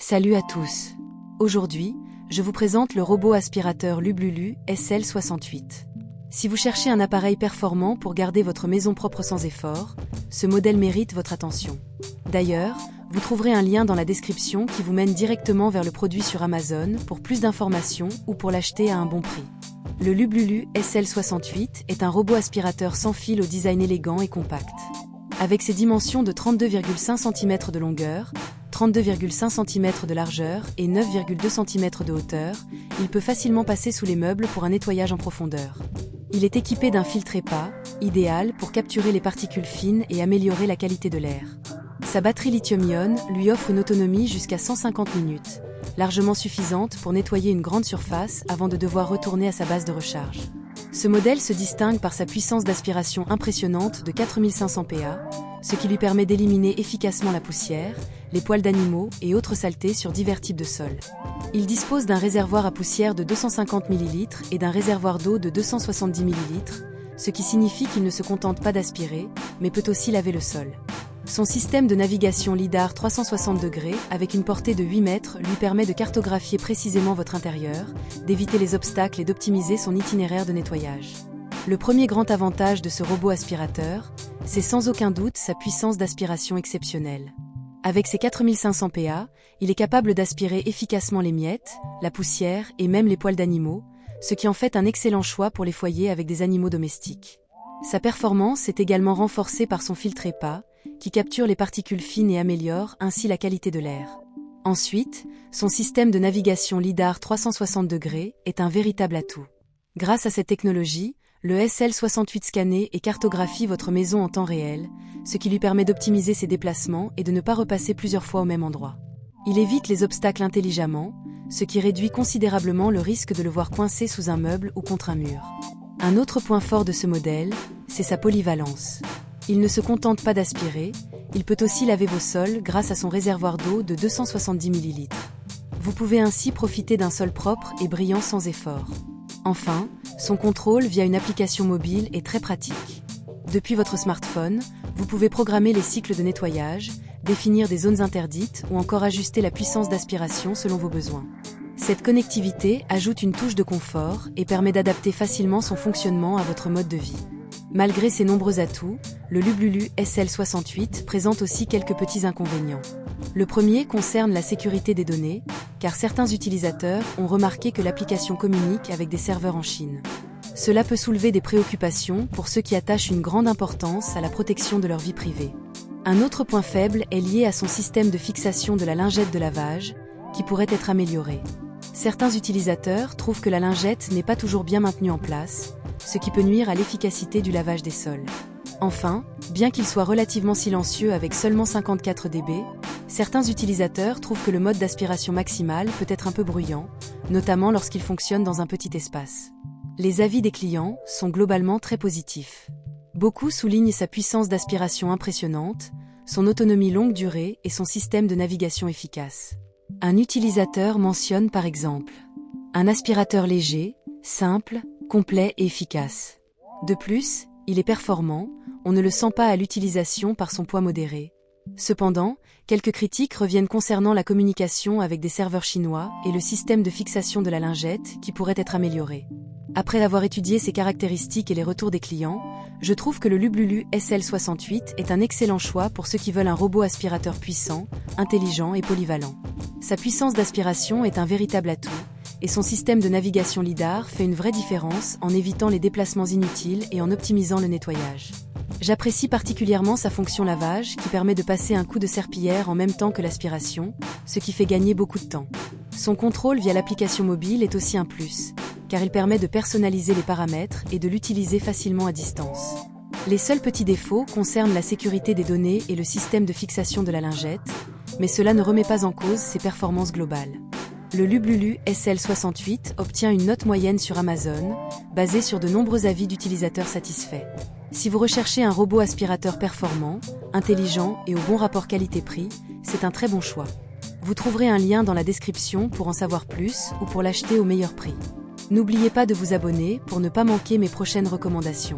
Salut à tous. Aujourd'hui, je vous présente le robot aspirateur Lublulu SL68. Si vous cherchez un appareil performant pour garder votre maison propre sans effort, ce modèle mérite votre attention. D'ailleurs, vous trouverez un lien dans la description qui vous mène directement vers le produit sur Amazon pour plus d'informations ou pour l'acheter à un bon prix. Le Lublulu SL68 est un robot aspirateur sans fil au design élégant et compact. Avec ses dimensions de 32,5 cm de longueur, 32,5 cm de largeur et 9,2 cm de hauteur, il peut facilement passer sous les meubles pour un nettoyage en profondeur. Il est équipé d'un filtre EPA, idéal pour capturer les particules fines et améliorer la qualité de l'air. Sa batterie lithium-ion lui offre une autonomie jusqu'à 150 minutes, largement suffisante pour nettoyer une grande surface avant de devoir retourner à sa base de recharge. Ce modèle se distingue par sa puissance d'aspiration impressionnante de 4500 PA, ce qui lui permet d'éliminer efficacement la poussière, les poils d'animaux et autres saletés sur divers types de sols. Il dispose d'un réservoir à poussière de 250 ml et d'un réservoir d'eau de 270 ml, ce qui signifie qu'il ne se contente pas d'aspirer, mais peut aussi laver le sol. Son système de navigation lidar 360 degrés avec une portée de 8 mètres lui permet de cartographier précisément votre intérieur, d'éviter les obstacles et d'optimiser son itinéraire de nettoyage. Le premier grand avantage de ce robot aspirateur, c'est sans aucun doute sa puissance d'aspiration exceptionnelle. Avec ses 4500 PA, il est capable d'aspirer efficacement les miettes, la poussière et même les poils d'animaux, ce qui en fait un excellent choix pour les foyers avec des animaux domestiques. Sa performance est également renforcée par son filtre EPA, qui capture les particules fines et améliore ainsi la qualité de l'air. Ensuite, son système de navigation lidar 360 degrés est un véritable atout. Grâce à cette technologie, le SL68 scanne et cartographie votre maison en temps réel, ce qui lui permet d'optimiser ses déplacements et de ne pas repasser plusieurs fois au même endroit. Il évite les obstacles intelligemment, ce qui réduit considérablement le risque de le voir coincé sous un meuble ou contre un mur. Un autre point fort de ce modèle, c'est sa polyvalence. Il ne se contente pas d'aspirer, il peut aussi laver vos sols grâce à son réservoir d'eau de 270 ml. Vous pouvez ainsi profiter d'un sol propre et brillant sans effort. Enfin, son contrôle via une application mobile est très pratique. Depuis votre smartphone, vous pouvez programmer les cycles de nettoyage, définir des zones interdites ou encore ajuster la puissance d'aspiration selon vos besoins. Cette connectivité ajoute une touche de confort et permet d'adapter facilement son fonctionnement à votre mode de vie. Malgré ses nombreux atouts, le Lublulu SL68 présente aussi quelques petits inconvénients. Le premier concerne la sécurité des données, car certains utilisateurs ont remarqué que l'application communique avec des serveurs en Chine. Cela peut soulever des préoccupations pour ceux qui attachent une grande importance à la protection de leur vie privée. Un autre point faible est lié à son système de fixation de la lingette de lavage, qui pourrait être amélioré. Certains utilisateurs trouvent que la lingette n'est pas toujours bien maintenue en place, ce qui peut nuire à l'efficacité du lavage des sols. Enfin, bien qu'il soit relativement silencieux avec seulement 54 dB, certains utilisateurs trouvent que le mode d'aspiration maximale peut être un peu bruyant, notamment lorsqu'il fonctionne dans un petit espace. Les avis des clients sont globalement très positifs. Beaucoup soulignent sa puissance d'aspiration impressionnante, son autonomie longue durée et son système de navigation efficace. Un utilisateur mentionne par exemple un aspirateur léger, simple, complet et efficace. De plus, il est performant, on ne le sent pas à l'utilisation par son poids modéré. Cependant, quelques critiques reviennent concernant la communication avec des serveurs chinois et le système de fixation de la lingette qui pourrait être amélioré. Après avoir étudié ses caractéristiques et les retours des clients, je trouve que le Lublulu SL68 est un excellent choix pour ceux qui veulent un robot aspirateur puissant, intelligent et polyvalent. Sa puissance d'aspiration est un véritable atout, et son système de navigation lidar fait une vraie différence en évitant les déplacements inutiles et en optimisant le nettoyage. J'apprécie particulièrement sa fonction lavage qui permet de passer un coup de serpillière en même temps que l'aspiration, ce qui fait gagner beaucoup de temps. Son contrôle via l'application mobile est aussi un plus, car il permet de personnaliser les paramètres et de l'utiliser facilement à distance. Les seuls petits défauts concernent la sécurité des données et le système de fixation de la lingette, mais cela ne remet pas en cause ses performances globales. Le Lublulu SL68 obtient une note moyenne sur Amazon, basée sur de nombreux avis d'utilisateurs satisfaits. Si vous recherchez un robot aspirateur performant, intelligent et au bon rapport qualité-prix, c'est un très bon choix. Vous trouverez un lien dans la description pour en savoir plus ou pour l'acheter au meilleur prix. N'oubliez pas de vous abonner pour ne pas manquer mes prochaines recommandations.